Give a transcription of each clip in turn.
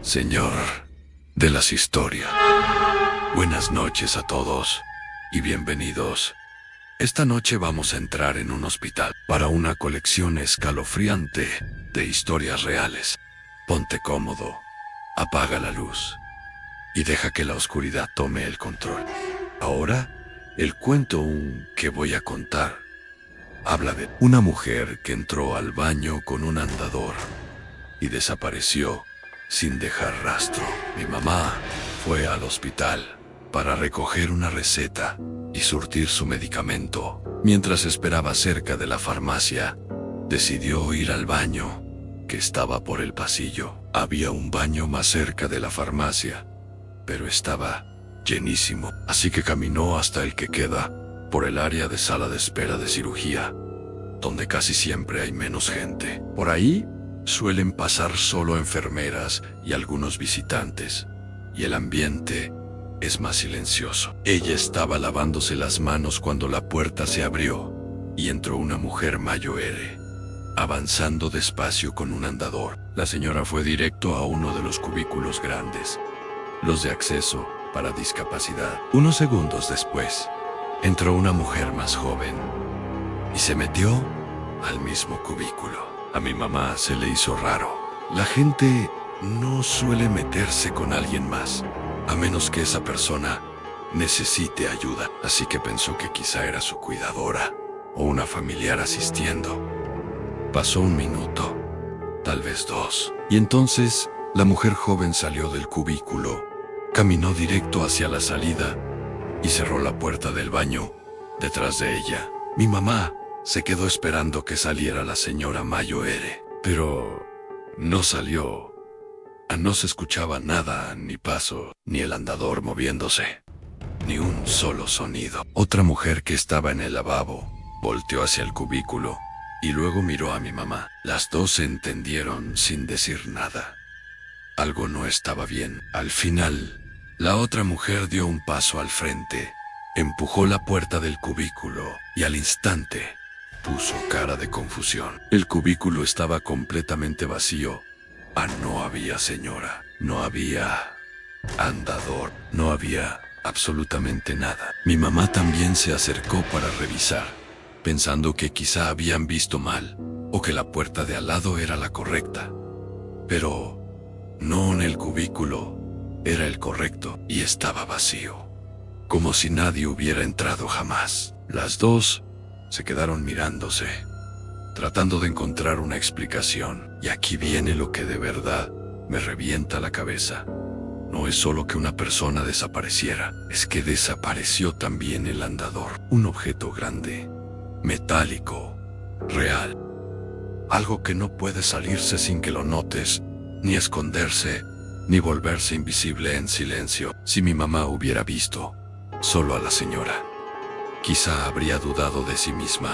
Señor de las historias. Buenas noches a todos y bienvenidos. Esta noche vamos a entrar en un hospital para una colección escalofriante de historias reales. Ponte cómodo, apaga la luz y deja que la oscuridad tome el control. Ahora, el cuento que voy a contar habla de una mujer que entró al baño con un andador y desapareció sin dejar rastro. Mi mamá fue al hospital para recoger una receta y surtir su medicamento. Mientras esperaba cerca de la farmacia, decidió ir al baño, que estaba por el pasillo. Había un baño más cerca de la farmacia, pero estaba llenísimo. Así que caminó hasta el que queda por el área de sala de espera de cirugía, donde casi siempre hay menos gente. Por ahí suelen pasar solo enfermeras y algunos visitantes, y el ambiente es más silencioso. Ella estaba lavándose las manos cuando la puerta se abrió y entró una mujer mayor, avanzando despacio con un andador. La señora fue directo a uno de los cubículos grandes, los de acceso para discapacidad. Unos segundos después, entró una mujer más joven y se metió al mismo cubículo. A mi mamá se le hizo raro. La gente no suele meterse con alguien más, a menos que esa persona necesite ayuda. Así que pensó que quizá era su cuidadora o una familiar asistiendo. Pasó un minuto, tal vez dos, y entonces la mujer joven salió del cubículo, caminó directo hacia la salida y cerró la puerta del baño detrás de ella. Mi mamá se quedó esperando que saliera la señora mayor, pero no salió. No se escuchaba nada, ni paso, ni el andador moviéndose, ni un solo sonido. Otra mujer que estaba en el lavabo volteó hacia el cubículo y luego miró a mi mamá. Las dos se entendieron sin decir nada. Algo no estaba bien. Al final, la otra mujer dio un paso al frente, empujó la puerta del cubículo y al instante puso cara de confusión. El cubículo estaba completamente vacío. No había señora, no había andador, no había absolutamente nada. Mi mamá también se acercó para revisar, pensando que quizá habían visto mal o que la puerta de al lado era la correcta. Pero no, en el cubículo era el correcto y estaba vacío, como si nadie hubiera entrado jamás. Las dos se quedaron mirándose, tratando de encontrar una explicación. Y aquí viene lo que de verdad me revienta la cabeza. No es solo que una persona desapareciera, es que desapareció también el andador. Un objeto grande, metálico, real. Algo que no puede salirse sin que lo notes, ni esconderse, ni volverse invisible en silencio. Si mi mamá hubiera visto solo a la señora, quizá habría dudado de sí misma.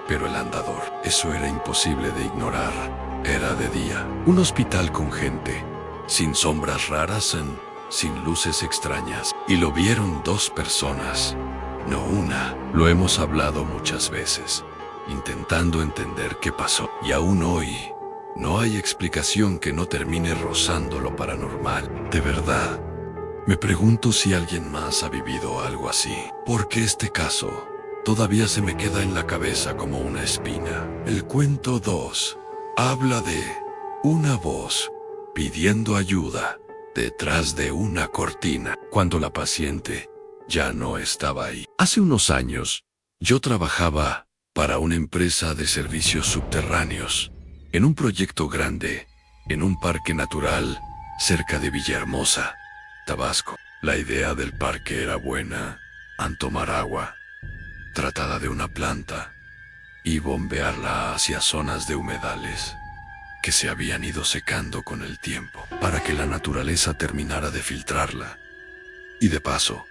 Pero el andador, eso era imposible de ignorar. Era de día. Un hospital con gente, sin sombras raras, sin luces extrañas. Y lo vieron dos personas, no una. Lo hemos hablado muchas veces, intentando entender qué pasó. Y aún hoy, no hay explicación que no termine rozando lo paranormal. De verdad, me pregunto si alguien más ha vivido algo así. Porque este caso todavía se me queda en la cabeza como una espina. El cuento 2 habla de una voz pidiendo ayuda detrás de una cortina, cuando la paciente ya no estaba ahí. Hace unos años, yo trabajaba para una empresa de servicios subterráneos, en un proyecto grande, en un parque natural, cerca de Villahermosa, Tabasco. La idea del parque era buena: tomar agua tratada de una planta y bombearla hacia zonas de humedales que se habían ido secando con el tiempo, para que la naturaleza terminara de filtrarla y de paso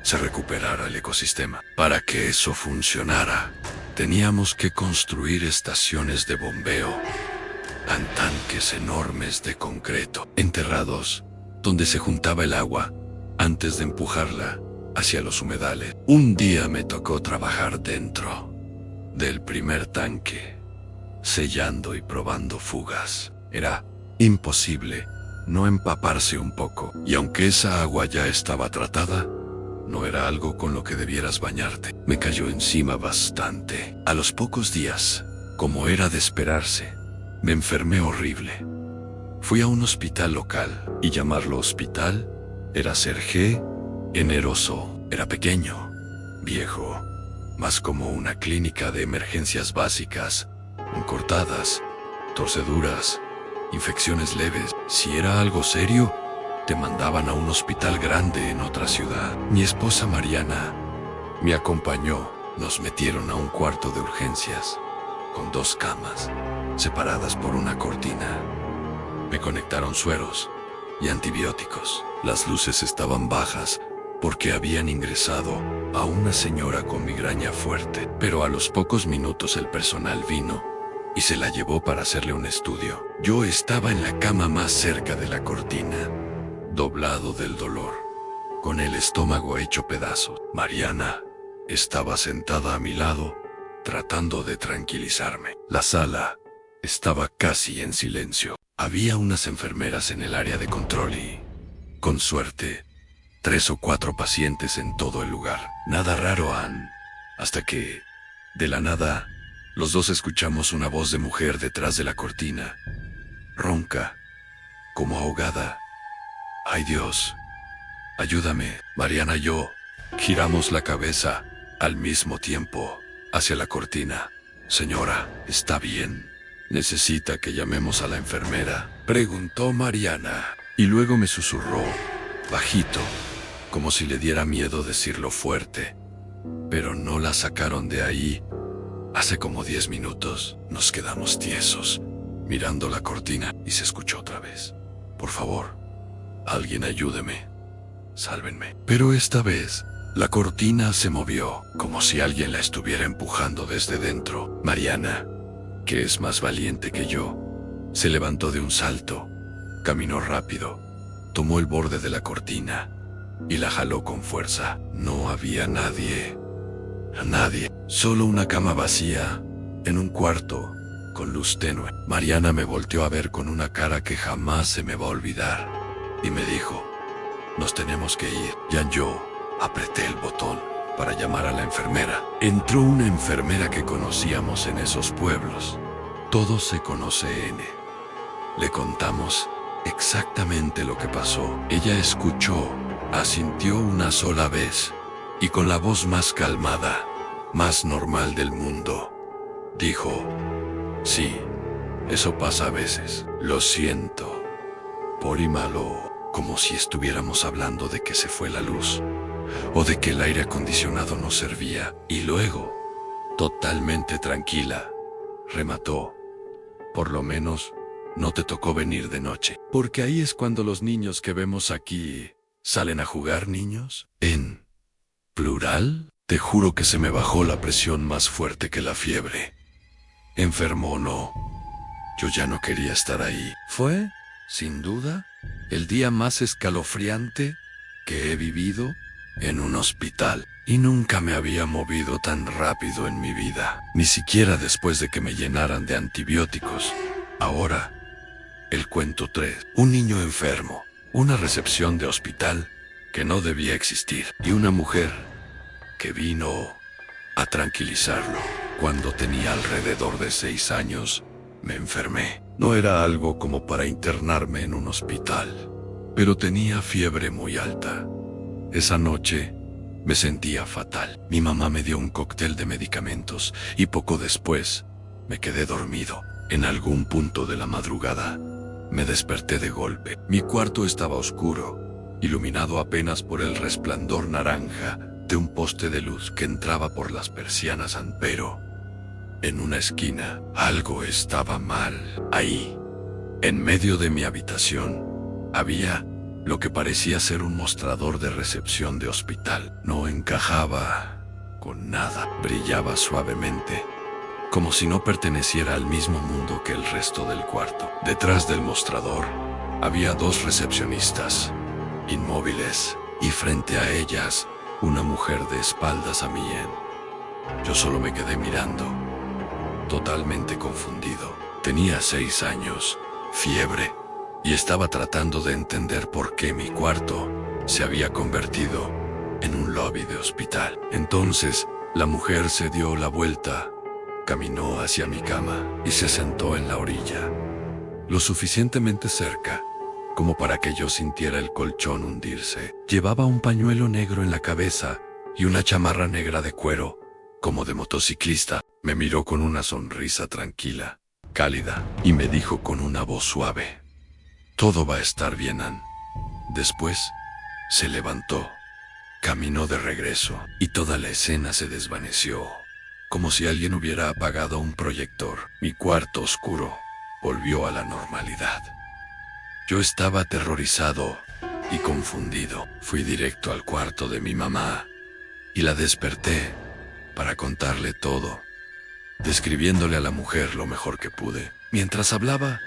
se recuperara el ecosistema. Para que eso funcionara, teníamos que construir estaciones de bombeo en tanques enormes de concreto, enterrados, donde se juntaba el agua antes de empujarla hacia los humedales. Un día me tocó trabajar dentro del primer tanque, sellando y probando fugas. Era imposible no empaparse un poco. Y aunque esa agua ya estaba tratada, no era algo con lo que debieras bañarte. Me cayó encima bastante. A los pocos días, como era de esperarse, me enfermé horrible. Fui a un hospital local, y llamarlo hospital era ser generoso. Era pequeño, viejo, más como una clínica de emergencias básicas, con cortadas, torceduras, infecciones leves. Si era algo serio, te mandaban a un hospital grande en otra ciudad. Mi esposa Mariana me acompañó. Nos metieron a un cuarto de urgencias, con 2 camas, separadas por una cortina. Me conectaron sueros y antibióticos. Las luces estaban bajas porque habían ingresado a una señora con migraña fuerte. Pero a los pocos minutos el personal vino y se la llevó para hacerle un estudio. Yo estaba en la cama más cerca de la cortina, doblado del dolor, con el estómago hecho pedazos. Mariana estaba sentada a mi lado, tratando de tranquilizarme. La sala estaba casi en silencio. Había unas enfermeras en el área de control y, con suerte, 3 o 4 pacientes en todo el lugar. Nada raro, hasta que, de la nada, los dos escuchamos una voz de mujer detrás de la cortina, ronca, como ahogada. ¡Ay, Dios! ¡Ayúdame! Mariana y yo giramos la cabeza al mismo tiempo hacia la cortina. Señora, ¿está bien? ¿Necesita que llamemos a la enfermera?, preguntó Mariana, y luego me susurró, bajito, como si le diera miedo decirlo fuerte. Pero no la sacaron de ahí. Hace como 10 minutos nos quedamos tiesos, mirando la cortina, y se escuchó otra vez. Por favor, alguien ayúdeme. Sálvenme. Pero esta vez, la cortina se movió, como si alguien la estuviera empujando desde dentro. Mariana, que es más valiente que yo, se levantó de un salto, caminó rápido, tomó el borde de la cortina y la jaló con fuerza. No había nadie. Nadie. Solo una cama vacía, en un cuarto, con luz tenue. Mariana me volteó a ver con una cara que jamás se me va a olvidar, y me dijo, nos tenemos que ir. Ya yo apreté el botón para llamar a la enfermera. Entró una enfermera que conocíamos en esos pueblos. Todo se conoce N. Le contamos exactamente lo que pasó. Ella escuchó, asintió una sola vez, y con la voz más calmada, más normal del mundo, dijo, sí, eso pasa a veces. Lo siento. Por y malo, como si estuviéramos hablando de que se fue la luz, o de que el aire acondicionado no servía. Y luego, totalmente tranquila, remató, por lo menos, no te tocó venir de noche. Porque ahí es cuando los niños que vemos aquí salen a jugar. ¿Niños? ¿En plural? Te juro que se me bajó la presión más fuerte que la fiebre. Enfermo o no, yo ya no quería estar ahí. Fue, sin duda, el día más escalofriante que he vivido en un hospital. Y nunca me había movido tan rápido en mi vida, ni siquiera después de que me llenaran de antibióticos. Ahora, el cuento 3. Un niño enfermo, una recepción de hospital que no debía existir, y una mujer que vino a tranquilizarlo. Cuando tenía alrededor de 6 años, me enfermé. No era algo como para internarme en un hospital, pero tenía fiebre muy alta. Esa noche me sentía fatal. Mi mamá me dio un cóctel de medicamentos y poco después me quedé dormido. En algún punto de la madrugada me desperté de golpe. Mi cuarto estaba oscuro, iluminado apenas por el resplandor naranja de un poste de luz que entraba por las persianas. Pero en una esquina algo estaba mal. Ahí, en medio de mi habitación, había lo que parecía ser un mostrador de recepción de hospital. No encajaba con nada. Brillaba suavemente, como si no perteneciera al mismo mundo que el resto del cuarto. Detrás del mostrador había 2 recepcionistas, inmóviles, y frente a ellas, una mujer de espaldas a mí. Yo solo me quedé mirando, totalmente confundido. Tenía 6 años, fiebre y estaba tratando de entender por qué mi cuarto se había convertido en un lobby de hospital. Entonces, la mujer se dio la vuelta, caminó hacia mi cama y se sentó en la orilla, lo suficientemente cerca como para que yo sintiera el colchón hundirse. Llevaba un pañuelo negro en la cabeza y una chamarra negra de cuero, como de motociclista. Me miró con una sonrisa tranquila, cálida, y me dijo con una voz suave: «Todo va a estar bien, Ann». Después, se levantó, caminó de regreso, y toda la escena se desvaneció, como si alguien hubiera apagado un proyector. Mi cuarto oscuro volvió a la normalidad. Yo estaba aterrorizado y confundido. Fui directo al cuarto de mi mamá y la desperté para contarle todo, describiéndole a la mujer lo mejor que pude. Mientras hablaba,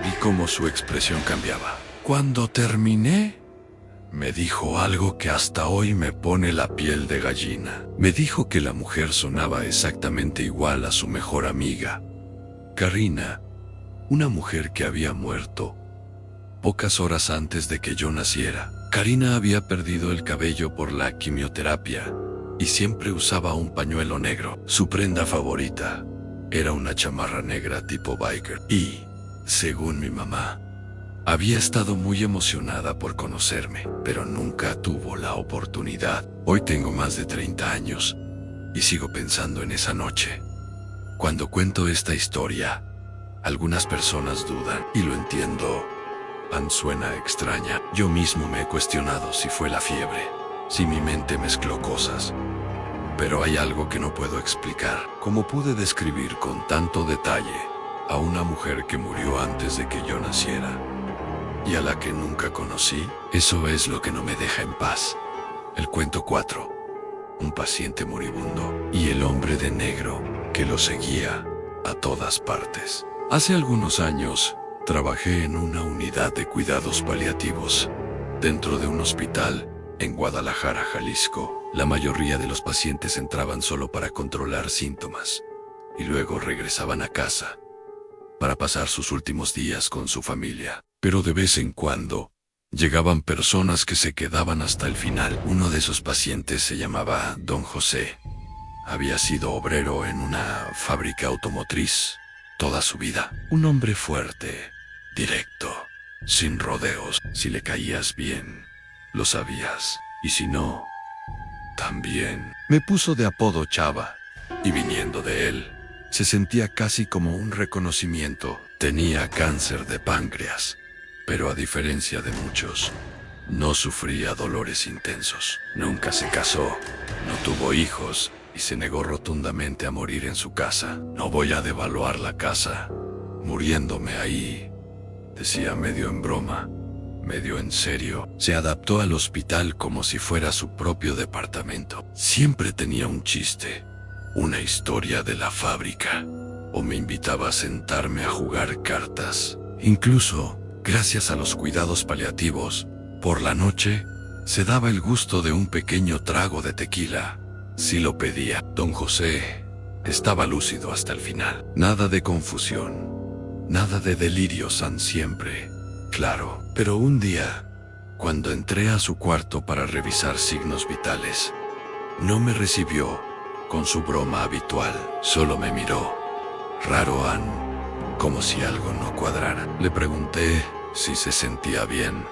vi cómo su expresión cambiaba. Cuando terminé, me dijo algo que hasta hoy me pone la piel de gallina. Me dijo que la mujer sonaba exactamente igual a su mejor amiga, Karina, una mujer que había muerto pocas horas antes de que yo naciera. Karina había perdido el cabello por la quimioterapia y siempre usaba un pañuelo negro. Su prenda favorita era una chamarra negra tipo biker y, según mi mamá, había estado muy emocionada por conocerme, pero nunca tuvo la oportunidad. Hoy tengo más de 30 años y sigo pensando en esa noche. Cuando cuento esta historia, algunas personas dudan y lo entiendo. Ann suena extraña. Yo mismo me he cuestionado si fue la fiebre, si mi mente mezcló cosas. Pero hay algo que no puedo explicar. ¿Cómo pude describir con tanto detalle a una mujer que murió antes de que yo naciera y a la que nunca conocí? Eso es lo que no me deja en paz. El cuento 4. Un paciente moribundo y el hombre de negro que lo seguía a todas partes. Hace algunos años, trabajé en una unidad de cuidados paliativos dentro de un hospital en Guadalajara, Jalisco. La mayoría de los pacientes entraban solo para controlar síntomas y luego regresaban a casa para pasar sus últimos días con su familia. Pero de vez en cuando llegaban personas que se quedaban hasta el final. Uno de esos pacientes se llamaba Don José. Había sido obrero en una fábrica automotriz toda su vida. Un hombre fuerte, directo, sin rodeos. Si le caías bien, lo sabías, y si no, también. Me puso de apodo Chava, y viniendo de él, se sentía casi como un reconocimiento. Tenía cáncer de páncreas, pero a diferencia de muchos, no sufría dolores intensos. Nunca se casó, no tuvo hijos y se negó rotundamente a morir en su casa. No voy a devaluar la casa, muriéndome ahí, decía medio en broma, medio en serio. Se adaptó al hospital como si fuera su propio departamento. Siempre tenía un chiste, una historia de la fábrica, o me invitaba a sentarme a jugar cartas. Incluso, gracias a los cuidados paliativos, por la noche, se daba el gusto de un pequeño trago de tequila, si lo pedía. Don José estaba lúcido hasta el final. Nada de confusión, nada de delirio, San siempre, claro. Pero un día, cuando entré a su cuarto para revisar signos vitales, no me recibió con su broma habitual. Solo me miró, raro Ann, como si algo no cuadrara. Le pregunté si se sentía bien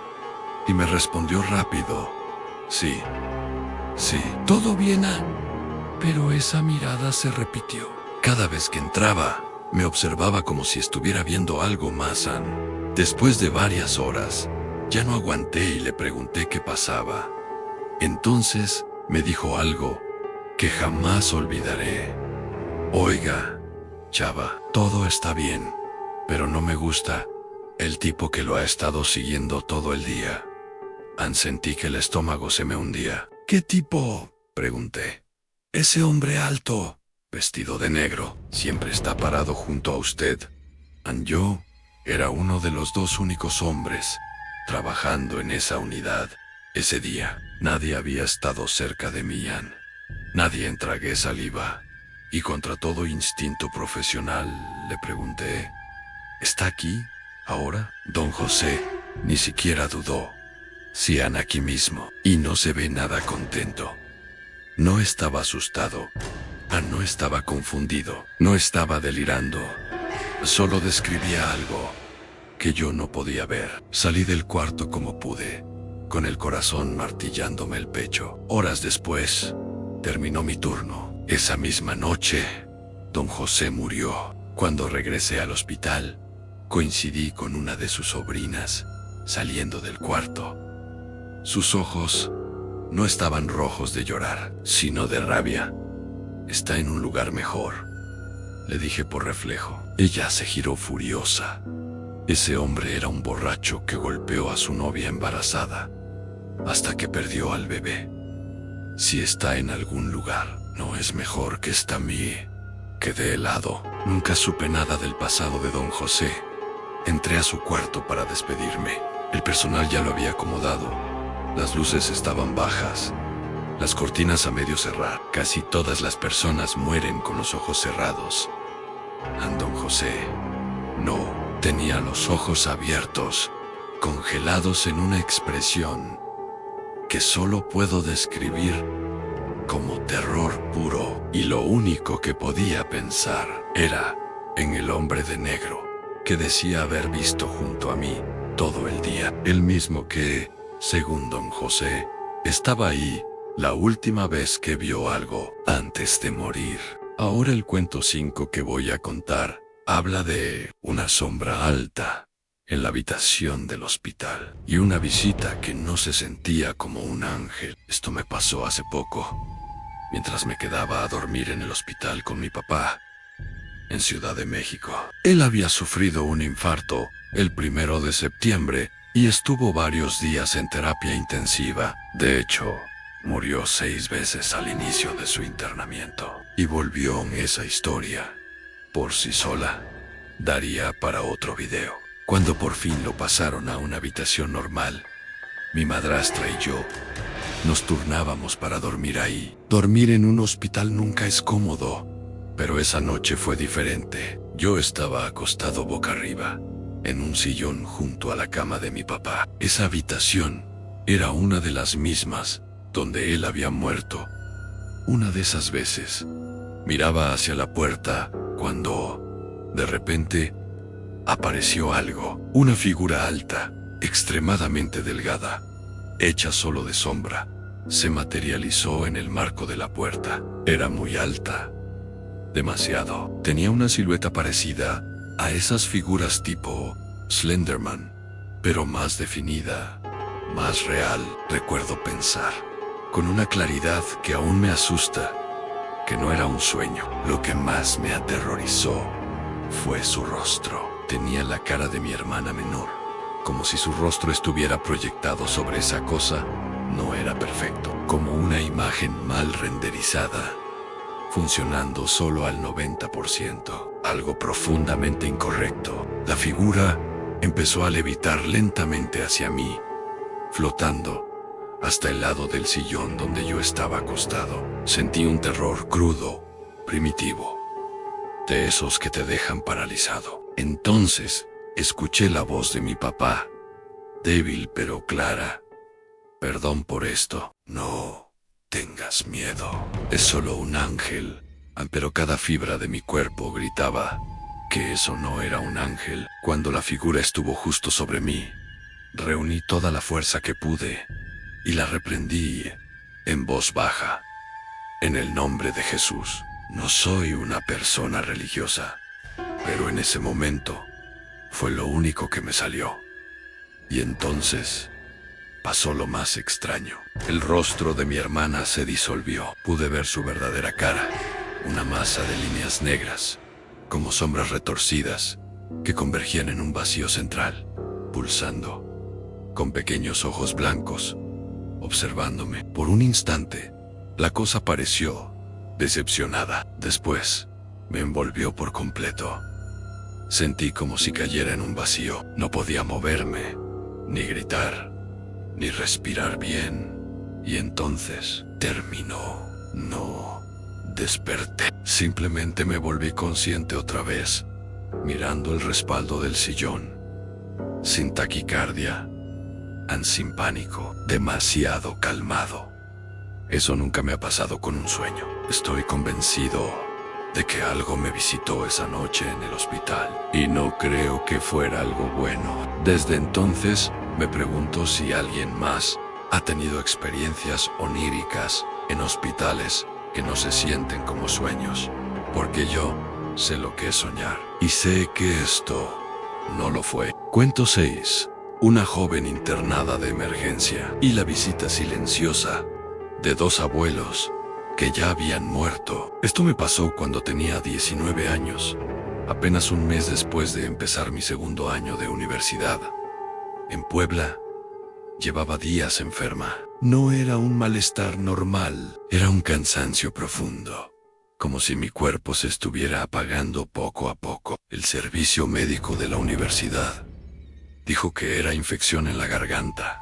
y me respondió rápido: sí, todo bien, Ann. Pero esa mirada se repitió. Cada vez que entraba, me observaba como si estuviera viendo algo más, Ann. Después de varias horas, ya no aguanté y le pregunté qué pasaba. Entonces, me dijo algo que jamás olvidaré. Oiga, Chava, todo está bien, pero no me gusta el tipo que lo ha estado siguiendo todo el día. Ann, sentí que el estómago se me hundía. ¿Qué tipo?, pregunté. Ese hombre alto, vestido de negro, siempre está parado junto a usted. Ann, yo era uno de los 2 únicos hombres trabajando en esa unidad. Ese día, nadie había estado cerca de mí, Ann. Nadie. Tragué saliva y contra todo instinto profesional le pregunté: ¿está aquí? Ahora, don José ni siquiera dudó. Cian aquí mismo, y no se ve nada contento. No estaba asustado. No estaba confundido. No estaba delirando. Solo describía algo que yo no podía ver. Salí del cuarto como pude, con el corazón martillándome el pecho. Horas después, terminó mi turno. Esa misma noche, don José murió. Cuando regresé al hospital, coincidí con una de sus sobrinas saliendo del cuarto. Sus ojos no estaban rojos de llorar, sino de rabia. Está en un lugar mejor, le dije por reflejo. Ella se giró furiosa. Ese hombre era un borracho que golpeó a su novia embarazada hasta que perdió al bebé. Si está en algún lugar, no es mejor que está mí. Quedé helado. Nunca supe nada del pasado de don José. Entré a su cuarto para despedirme. El personal ya lo había acomodado. Las luces estaban bajas, las cortinas a medio cerrar. Casi todas las personas mueren con los ojos cerrados. Don José no, tenía los ojos abiertos, congelados en una expresión que solo puedo describir como terror puro. Y lo único que podía pensar era en el hombre de negro que decía haber visto junto a mí todo el día. El mismo que, según don José, estaba ahí la última vez que vio algo antes de morir. Ahora el cuento 5 que voy a contar habla de una sombra alta en la habitación del hospital y una visita que no se sentía como un ángel. Esto me pasó hace poco, mientras me quedaba a dormir en el hospital con mi papá en Ciudad de México. Él había sufrido un infarto el 1 de septiembre y estuvo varios días en terapia intensiva. De hecho, murió 6 veces al inicio de su internamiento. Y volvió en esa historia, por sí sola, daría para otro video. Cuando por fin lo pasaron a una habitación normal, mi madrastra y yo nos turnábamos para dormir ahí. Dormir en un hospital nunca es cómodo, pero esa noche fue diferente. Yo estaba acostado boca arriba, en un sillón junto a la cama de mi papá. Esa habitación era una de las mismas donde él había muerto. Una de esas veces, miraba hacia la puerta cuando, de repente, apareció algo. Una figura alta, extremadamente delgada, hecha solo de sombra, se materializó en el marco de la puerta. Era muy alta, demasiado. Tenía una silueta parecida a esas figuras tipo Slenderman, pero más definida, más real. Recuerdo pensar, con una claridad que aún me asusta, que no era un sueño. Lo que más me aterrorizó fue su rostro. Tenía la cara de mi hermana menor, como si su rostro estuviera proyectado sobre esa cosa. No era perfecto, como una imagen mal renderizada, funcionando solo al 90%. Algo profundamente incorrecto. La figura empezó a levitar lentamente hacia mí, flotando hasta el lado del sillón donde yo estaba acostado. Sentí un terror crudo, primitivo, de esos que te dejan paralizado. Entonces, escuché la voz de mi papá, débil pero clara. Perdón por esto. No tengas miedo. Es solo un ángel. Pero cada fibra de mi cuerpo gritaba que eso no era un ángel. Cuando la figura estuvo justo sobre mí, reuní toda la fuerza que pude y la reprendí en voz baja. En el nombre de Jesús. No soy una persona religiosa, pero en ese momento fue lo único que me salió. Y entonces pasó lo más extraño. El rostro de mi hermana se disolvió. Pude ver su verdadera cara, una masa de líneas negras, como sombras retorcidas, que convergían en un vacío central, pulsando, con pequeños ojos blancos, observándome. Por un instante, la cosa pareció decepcionada. Después, me envolvió por completo. Sentí como si cayera en un vacío. No podía moverme, ni gritar, ni respirar bien. Y entonces, terminó. No desperté. Simplemente me volví consciente otra vez, mirando el respaldo del sillón, sin taquicardia, sin pánico, demasiado calmado. Eso nunca me ha pasado con un sueño. Estoy convencido de que algo me visitó esa noche en el hospital y no creo que fuera algo bueno. Desde entonces me pregunto si alguien más ha tenido experiencias oníricas en hospitales que no se sienten como sueños, porque yo sé lo que es soñar y sé que esto no lo fue. Cuento 6. Una joven internada de emergencia y la visita silenciosa de 2 abuelos que ya habían muerto. Esto me pasó cuando tenía 19 años, apenas un mes después de empezar mi segundo año de universidad. En Puebla, llevaba días enferma. No era un malestar normal, era un cansancio profundo, como si mi cuerpo se estuviera apagando poco a poco. El servicio médico de la universidad dijo que era infección en la garganta,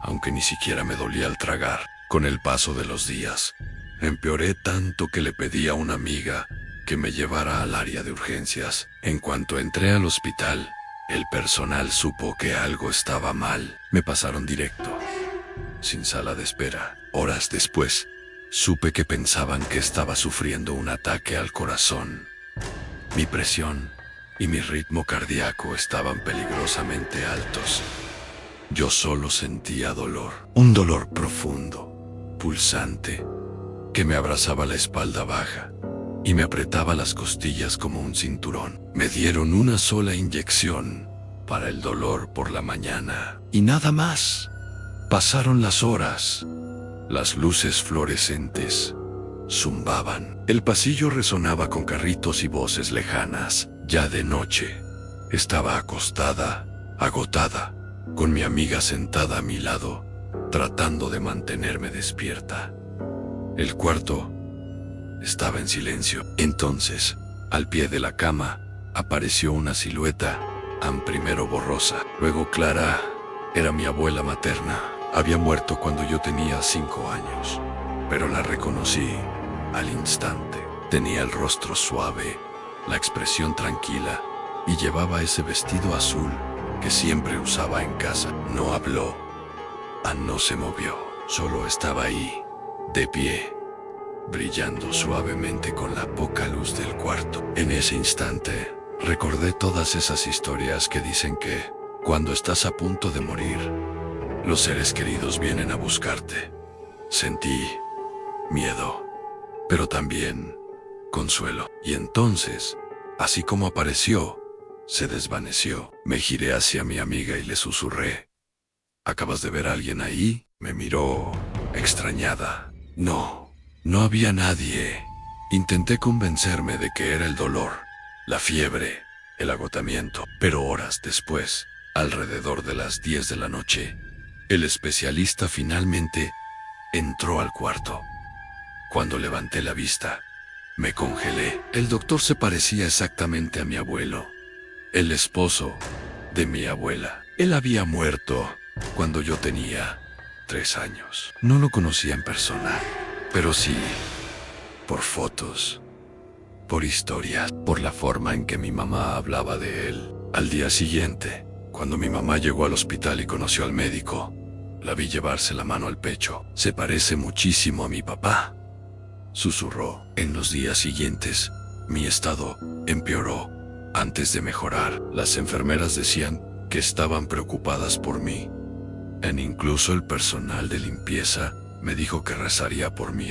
aunque ni siquiera me dolía al tragar. Con el paso de los días, empeoré tanto que le pedí a una amiga que me llevara al área de urgencias. En cuanto entré al hospital, el personal supo que algo estaba mal. Me pasaron directo, sin sala de espera. Horas después, supe que pensaban que estaba sufriendo un ataque al corazón. Mi presión y mi ritmo cardíaco estaban peligrosamente altos. Yo solo sentía dolor, un dolor profundo, pulsante, que me abrazaba la espalda baja y me apretaba las costillas como un cinturón. Me dieron una sola inyección para el dolor por la mañana y nada más. Pasaron las horas. Las luces fluorescentes zumbaban. El pasillo resonaba con carritos y voces lejanas. Ya de noche, estaba acostada, agotada, con mi amiga sentada a mi lado, tratando de mantenerme despierta. El cuarto estaba en silencio. Entonces, al pie de la cama, apareció una silueta, primero borrosa, luego clara. Era mi abuela materna. Había muerto cuando yo tenía 5 años, pero la reconocí al instante. Tenía el rostro suave, la expresión tranquila, y llevaba ese vestido azul que siempre usaba en casa. No habló, no se movió, solo estaba ahí, de pie, brillando suavemente con la poca luz del cuarto. En ese instante, recordé todas esas historias que dicen que, cuando estás a punto de morir, los seres queridos vienen a buscarte. Sentí miedo, pero también consuelo. Y entonces, así como apareció, se desvaneció. Me giré hacia mi amiga y le susurré: ¿acabas de ver a alguien ahí? Me miró extrañada. No había nadie. Intenté convencerme de que era el dolor, la fiebre, el agotamiento. Pero horas después, alrededor de las 10 de la noche, el especialista finalmente entró al cuarto. Cuando levanté la vista, me congelé. El doctor se parecía exactamente a mi abuelo, el esposo de mi abuela. Él había muerto cuando yo tenía 3 años. No lo conocía en persona, pero sí por fotos, por historias, por la forma en que mi mamá hablaba de él. Al día siguiente, cuando mi mamá llegó al hospital y conoció al médico, la vi llevarse la mano al pecho. Se parece muchísimo a mi papá, susurró. En los días siguientes, mi estado empeoró antes de mejorar. Las enfermeras decían que estaban preocupadas por mí. Incluso el personal de limpieza me dijo que rezaría por mí.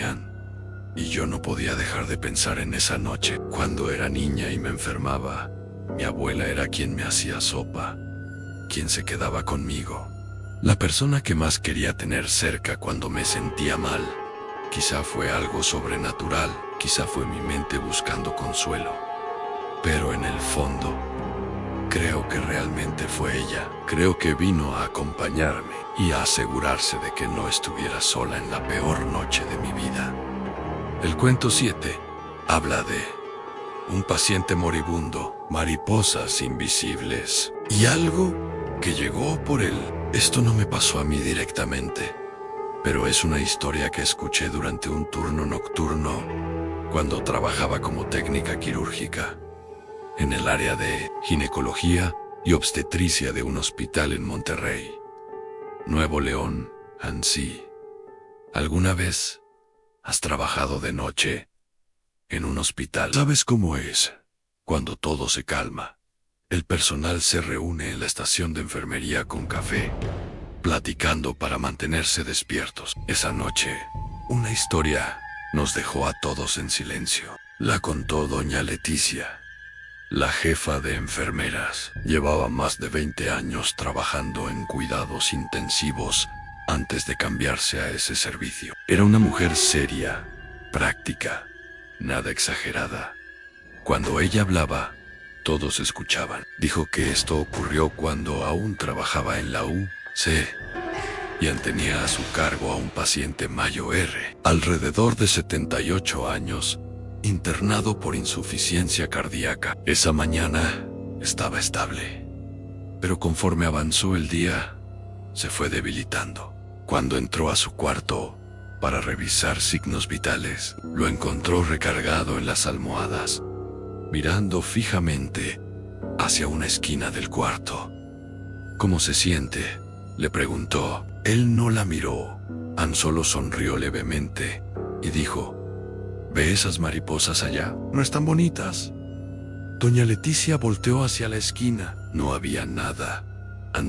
Y yo no podía dejar de pensar en esa noche. Cuando era niña y me enfermaba, mi abuela era quien me hacía sopa, quien se quedaba conmigo, la persona que más quería tener cerca cuando me sentía mal. Quizá fue algo sobrenatural, quizá fue mi mente buscando consuelo. Pero en el fondo, creo que realmente fue ella. Creo que vino a acompañarme y a asegurarse de que no estuviera sola en la peor noche de mi vida. El cuento 7 habla de un paciente moribundo, mariposas invisibles y algo que llegó por él. Esto no me pasó a mí directamente, pero es una historia que escuché durante un turno nocturno cuando trabajaba como técnica quirúrgica en el área de ginecología y obstetricia de un hospital en Monterrey, Nuevo León, ANSI. ¿Alguna vez has trabajado de noche en un hospital? ¿Sabes cómo es? Cuando todo se calma, el personal se reúne en la estación de enfermería con café, platicando para mantenerse despiertos. Esa noche, una historia nos dejó a todos en silencio. La contó doña Leticia, la jefa de enfermeras. Llevaba más de 20 años trabajando en cuidados intensivos antes de cambiarse a ese servicio. Era una mujer seria, práctica, nada exagerada. Cuando ella hablaba, todos escuchaban. Dijo que esto ocurrió cuando aún trabajaba en la UC y tenía a su cargo a un paciente mayor, alrededor de 78 años, internado por insuficiencia cardíaca. Esa mañana estaba estable, pero conforme avanzó el día, se fue debilitando. Cuando entró a su cuarto para revisar signos vitales, lo encontró recargado en las almohadas, mirando fijamente hacia una esquina del cuarto. ¿Cómo se siente?, le preguntó. Él no la miró, solo sonrió levemente y dijo: ¿Ve esas mariposas allá? ¿No están bonitas? Doña Leticia volteó hacia la esquina. No había nada,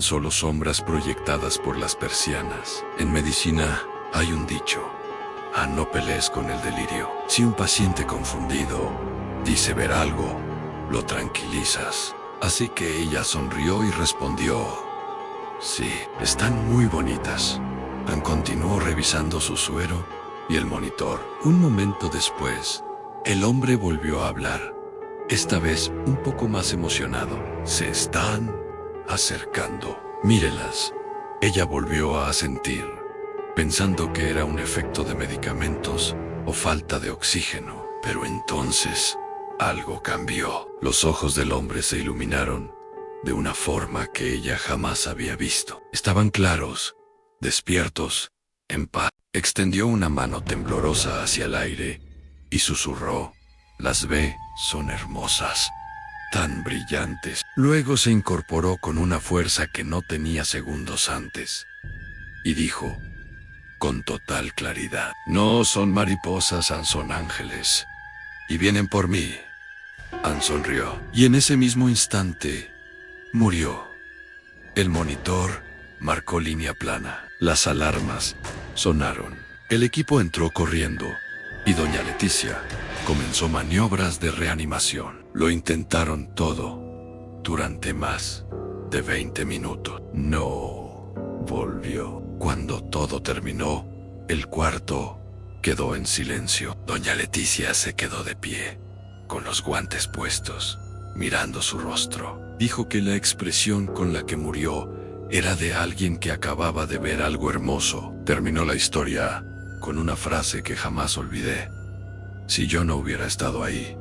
solo sombras proyectadas por las persianas. En medicina hay un dicho: no pelees con el delirio. Si un paciente confundido dice ver algo, lo tranquilizas. Así que ella sonrió y respondió: sí, están muy bonitas. Continuó revisando su suero y el monitor. Un momento después, el hombre volvió a hablar, esta vez un poco más emocionado. Se están acercando. Mírelas. Ella volvió a asentir, pensando que era un efecto de medicamentos o falta de oxígeno. Pero entonces, algo cambió. Los ojos del hombre se iluminaron de una forma que ella jamás había visto. Estaban claros, despiertos, en paz. Extendió una mano temblorosa hacia el aire y susurró: las ve, son hermosas, tan brillantes. Luego se incorporó con una fuerza que no tenía segundos antes y dijo, con total claridad: no son mariposas, son ángeles, y vienen por mí. Ann sonrió, y en ese mismo instante murió. El monitor marcó línea plana. Las alarmas sonaron. El equipo entró corriendo y doña Leticia comenzó maniobras de reanimación. Lo intentaron todo durante más de 20 minutos. No volvió. Cuando todo terminó, el cuarto quedó en silencio. Doña Leticia se quedó de pie, con los guantes puestos, mirando su rostro. Dijo que la expresión con la que murió era de alguien que acababa de ver algo hermoso. Terminó la historia con una frase que jamás olvidé: si yo no hubiera estado ahí,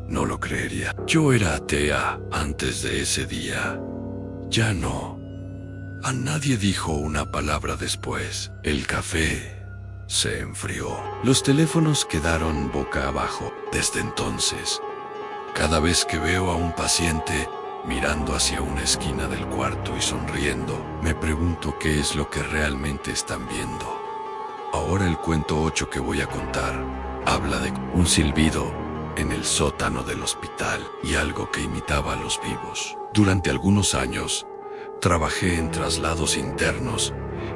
no lo creería. Yo era atea antes de ese día. Ya no. A nadie dijo una palabra después. El café se enfrió. Los teléfonos quedaron boca abajo. Desde entonces, cada vez que veo a un paciente mirando hacia una esquina del cuarto y sonriendo, me pregunto qué es lo que realmente están viendo. Ahora el cuento 8 que voy a contar habla de un silbido en el sótano del hospital y algo que imitaba a los vivos. Durante algunos años, trabajé en traslados internos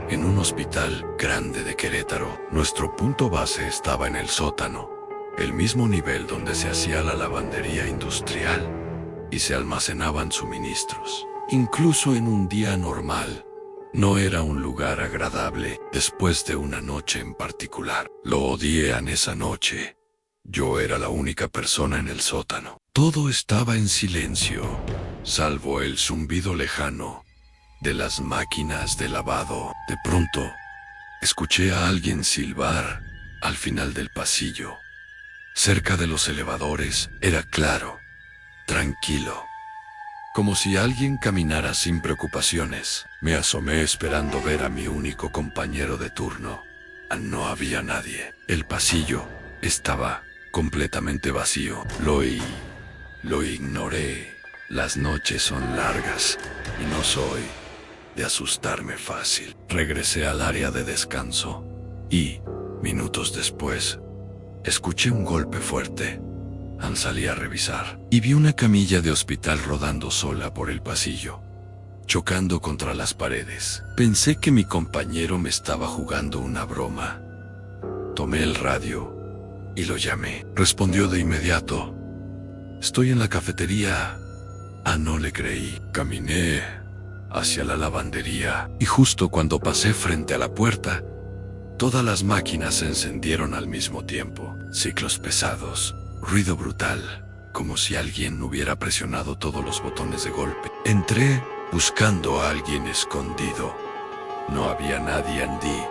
en un hospital grande de Querétaro. Nuestro punto base estaba en el sótano, el mismo nivel donde se hacía la lavandería industrial y se almacenaban suministros. Incluso en un día normal, no era un lugar agradable. Después de una noche en particular, lo odié en esa noche. Yo era la única persona en el sótano. Todo estaba en silencio, salvo el zumbido lejano de las máquinas de lavado. De pronto, escuché a alguien silbar al final del pasillo. Cerca de los elevadores. Era claro, tranquilo, como si alguien caminara sin preocupaciones. Me asomé esperando ver a mi único compañero de turno. No había nadie. El pasillo estaba completamente vacío. Lo ignoré. Las noches son largas y no soy de asustarme fácil. Regresé al área de descanso y, minutos después, escuché un golpe fuerte. Salí a revisar y vi una camilla de hospital rodando sola por el pasillo, chocando contra las paredes. Pensé que mi compañero me estaba jugando una broma. Tomé el radio y lo llamé. Respondió de inmediato: «Estoy en la cafetería». No le creí. Caminé hacia la lavandería y justo cuando pasé frente a la puerta, todas las máquinas se encendieron al mismo tiempo. Ciclos pesados, ruido brutal, como si alguien hubiera presionado todos los botones de golpe. Entré buscando a alguien escondido. No había nadie. Andí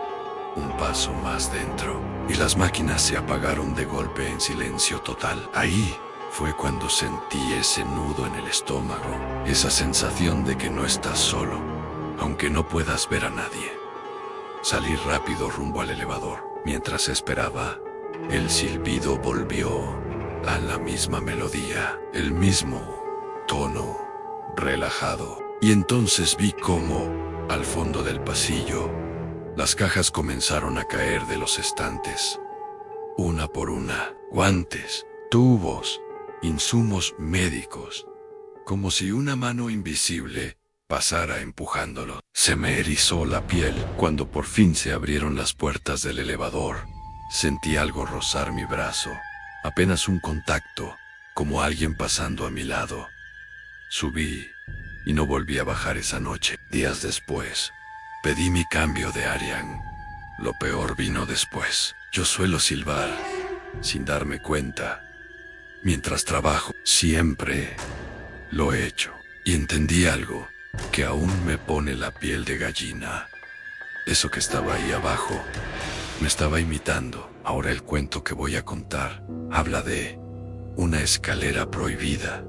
un paso más dentro y las máquinas se apagaron de golpe en silencio total. Ahí fue cuando sentí ese nudo en el estómago, esa sensación de que no estás solo, aunque no puedas ver a nadie. Salí rápido rumbo al elevador. Mientras esperaba, el silbido volvió a la misma melodía, el mismo tono relajado. Y entonces vi cómo, al fondo del pasillo, las cajas comenzaron a caer de los estantes, una por una. Guantes, tubos, insumos médicos, como si una mano invisible pasara empujándolo. Se me erizó la piel cuando por fin se abrieron las puertas del elevador. Sentí algo rozar mi brazo, apenas un contacto, como alguien pasando a mi lado. Subí y no volví a bajar esa noche. Días después, pedí mi cambio de área. Lo peor vino después. Yo suelo silbar sin darme cuenta mientras trabajo. Siempre lo he hecho. Y entendí algo que aún me pone la piel de gallina. Eso que estaba ahí abajo me estaba imitando. Ahora el cuento que voy a contar habla de una escalera prohibida,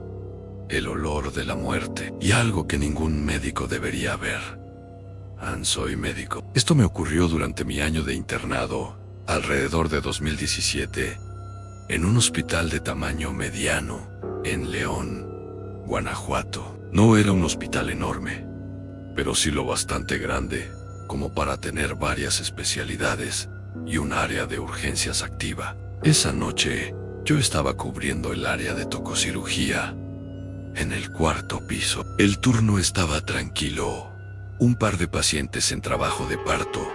el olor de la muerte y algo que ningún médico debería ver. Soy médico. Esto me ocurrió durante mi año de internado, alrededor de 2017, en un hospital de tamaño mediano, en León, Guanajuato. No era un hospital enorme, pero sí lo bastante grande como para tener varias especialidades y un área de urgencias activa. Esa noche, yo estaba cubriendo el área de tococirugía, en el cuarto piso. El turno estaba tranquilo. Un par de pacientes en trabajo de parto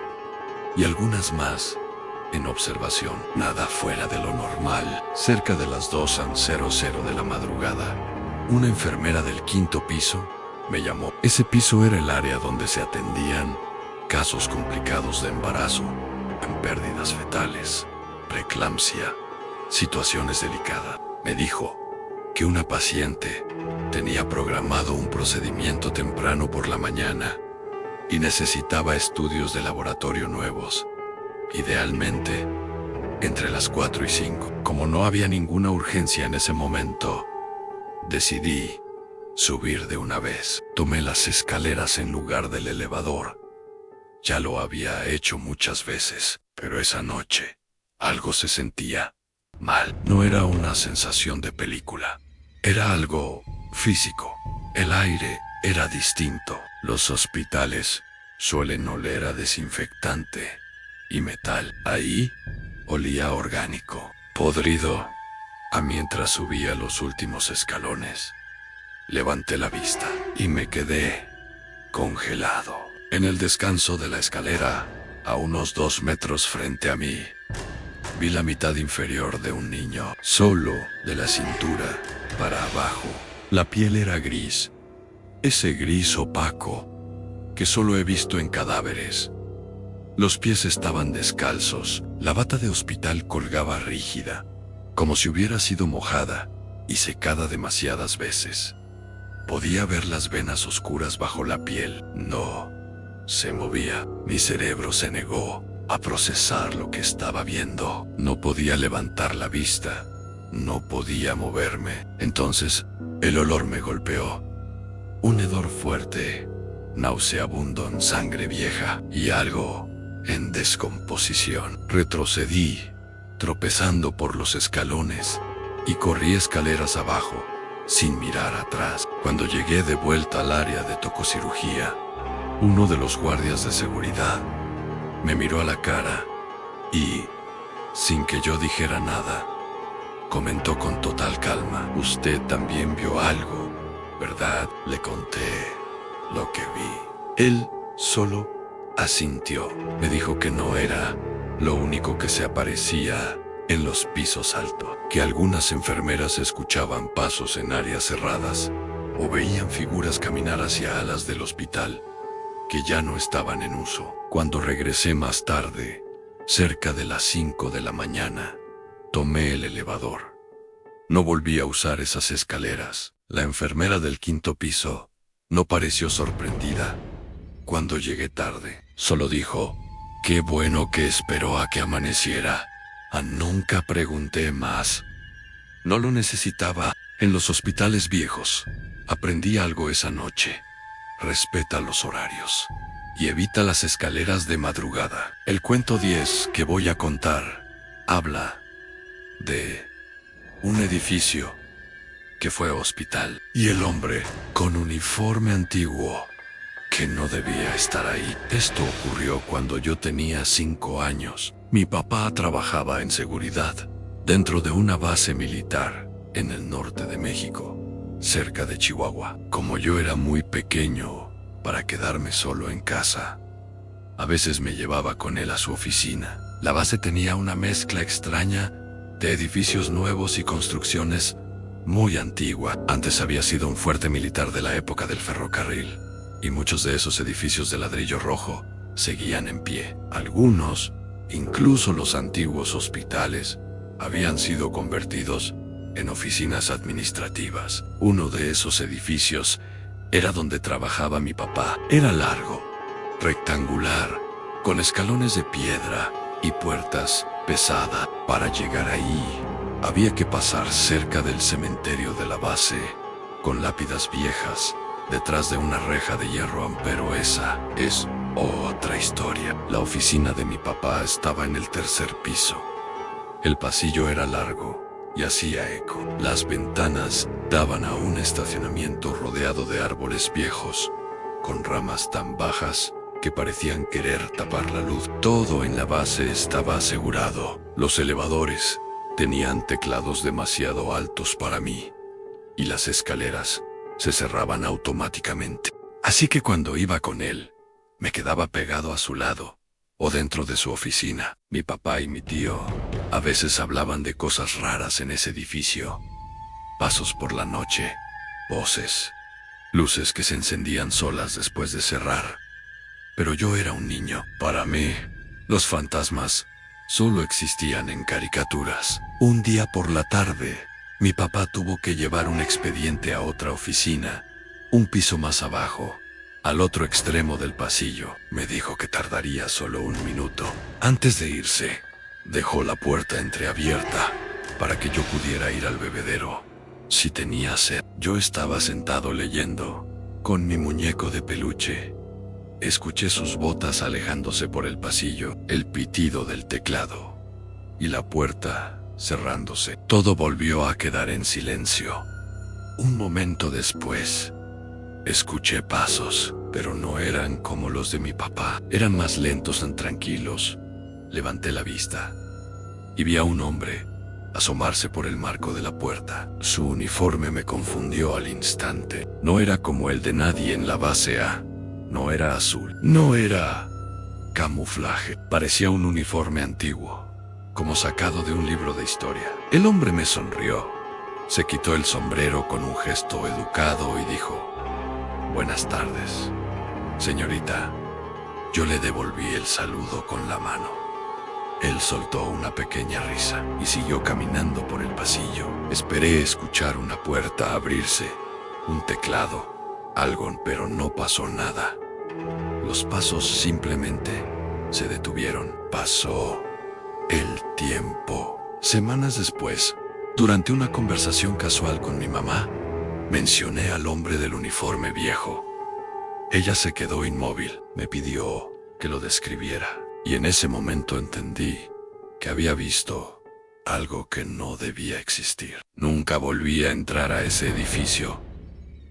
y algunas más en observación. Nada fuera de lo normal. Cerca de las 2:00 de la madrugada, una enfermera del quinto piso me llamó. Ese piso era el área donde se atendían casos complicados de embarazo, en pérdidas fetales, preeclampsia, situaciones delicadas. Me dijo que una paciente tenía programado un procedimiento temprano por la mañana y necesitaba estudios de laboratorio nuevos, idealmente entre las 4 y 5. Como no había ninguna urgencia en ese momento, decidí subir de una vez. Tomé las escaleras en lugar del elevador. Ya lo había hecho muchas veces, pero esa noche algo se sentía mal. No era una sensación de película, era algo físico. El aire era distinto. Los hospitales suelen oler a desinfectante y metal. Ahí olía orgánico, podrido. Mientras subía los últimos escalones, levanté la vista y me quedé congelado. En el descanso de la escalera, a unos 2 metros frente a mí, vi la mitad inferior de un niño, solo de la cintura para abajo. La piel era gris, ese gris opaco que solo he visto en cadáveres. Los pies estaban descalzos, la bata de hospital colgaba rígida, como si hubiera sido mojada y secada demasiadas veces. Podía ver las venas oscuras bajo la piel. No se movía. Mi cerebro se negó a procesar lo que estaba viendo. No podía levantar la vista. No podía moverme. Entonces, el olor me golpeó. Un hedor fuerte, nauseabundo en sangre vieja y algo en descomposición. Retrocedí, tropezando por los escalones, y corrí escaleras abajo, sin mirar atrás. Cuando llegué de vuelta al área de tococirugía, uno de los guardias de seguridad me miró a la cara y, sin que yo dijera nada, comentó con total calma: «Usted también vio algo, ¿verdad?». Le conté lo que vi. Él solo asintió. Me dijo que no era lo único que se aparecía en los pisos altos, que algunas enfermeras escuchaban pasos en áreas cerradas o veían figuras caminar hacia alas del hospital que ya no estaban en uso. Cuando regresé más tarde, cerca de las 5 de la mañana, tomé el elevador. No volví a usar esas escaleras. La enfermera del 5º piso no pareció sorprendida cuando llegué tarde. Solo dijo: «Qué bueno que esperó a que amaneciera». Nunca pregunté más. No lo necesitaba. En los hospitales viejos aprendí algo esa noche: respeta los horarios y evita las escaleras de madrugada. El cuento 10 que voy a contar habla de un edificio que fue hospital y el hombre con uniforme antiguo que no debía estar ahí. Esto ocurrió cuando yo tenía 5 años. Mi papá trabajaba en seguridad dentro de una base militar en el norte de México, cerca de Chihuahua. Como yo era muy pequeño para quedarme solo en casa, a veces me llevaba con él a su oficina. La base tenía una mezcla extraña de edificios nuevos y construcciones muy antigua. Antes había sido un fuerte militar de la época del ferrocarril, y muchos de esos edificios de ladrillo rojo seguían en pie. Algunos, incluso los antiguos hospitales, habían sido convertidos en oficinas administrativas. Uno de esos edificios era donde trabajaba mi papá. Era largo, rectangular, con escalones de piedra y puertas pesadas. Para llegar ahí, había que pasar cerca del cementerio de la base, con lápidas viejas, detrás de una reja de hierro, pero esa es otra historia. La oficina de mi papá estaba en el 3er piso. El pasillo era largo y hacía eco. Las ventanas daban a un estacionamiento rodeado de árboles viejos, con ramas tan bajas que parecían querer tapar la luz. Todo en la base estaba asegurado. Los elevadores tenían teclados demasiado altos para mí, y las escaleras se cerraban automáticamente. Así que cuando iba con él, me quedaba pegado a su lado o dentro de su oficina. Mi papá y mi tío a veces hablaban de cosas raras en ese edificio: pasos por la noche, voces, luces que se encendían solas después de cerrar. Pero yo era un niño. Para mí, los fantasmas solo existían en caricaturas. Un día por la tarde, mi papá tuvo que llevar un expediente a otra oficina, un piso más abajo, al otro extremo del pasillo. Me dijo que tardaría solo 1 minuto. Antes de irse, dejó la puerta entreabierta para que yo pudiera ir al bebedero si tenía sed. Yo estaba sentado leyendo con mi muñeco de peluche. Escuché sus botas alejándose por el pasillo, el pitido del teclado y la puerta cerrándose. Todo volvió a quedar en silencio. Un momento después, escuché pasos, pero no eran como los de mi papá. Eran más lentos y tranquilos. Levanté la vista y vi a un hombre asomarse por el marco de la puerta. Su uniforme me confundió al instante. No era como el de nadie en la base A. No era azul. No era camuflaje. Parecía un uniforme antiguo, como sacado de un libro de historia. El hombre me sonrió. Se quitó el sombrero con un gesto educado y dijo: «Buenas tardes, señorita». Yo le devolví el saludo con la mano. Él soltó una pequeña risa y siguió caminando por el pasillo. Esperé escuchar una puerta abrirse, un teclado, algo, pero no pasó nada. Los pasos simplemente se detuvieron. Pasó el tiempo. Semanas después, durante una conversación casual con mi mamá, mencioné al hombre del uniforme viejo. Ella se quedó inmóvil. Me pidió que lo describiera, y en ese momento entendí que había visto algo que no debía existir. Nunca volví a entrar a ese edificio.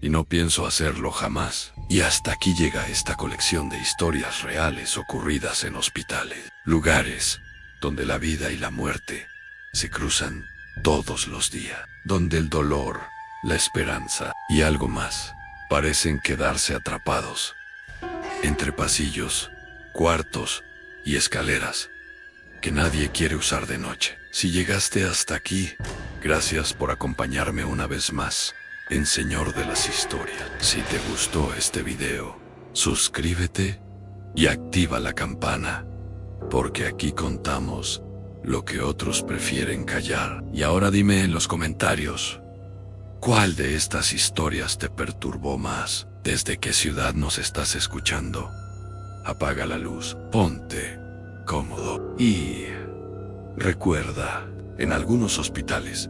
y no pienso hacerlo jamás. Y hasta aquí llega esta colección de historias reales ocurridas en hospitales, lugares donde la vida y la muerte se cruzan todos los días, donde el dolor, la esperanza y algo más parecen quedarse atrapados entre pasillos, cuartos y escaleras que nadie quiere usar de noche. Si llegaste hasta aquí, gracias por acompañarme una vez más en Señor de las Historias. Si te gustó este video, suscríbete y activa la campana, porque aquí contamos lo que otros prefieren callar. Y ahora dime en los comentarios, ¿cuál de estas historias te perturbó más? ¿Desde qué ciudad nos estás escuchando? Apaga la luz, ponte cómodo y recuerda, en algunos hospitales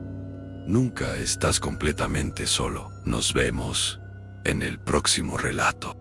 nunca estás completamente solo. Nos vemos en el próximo relato.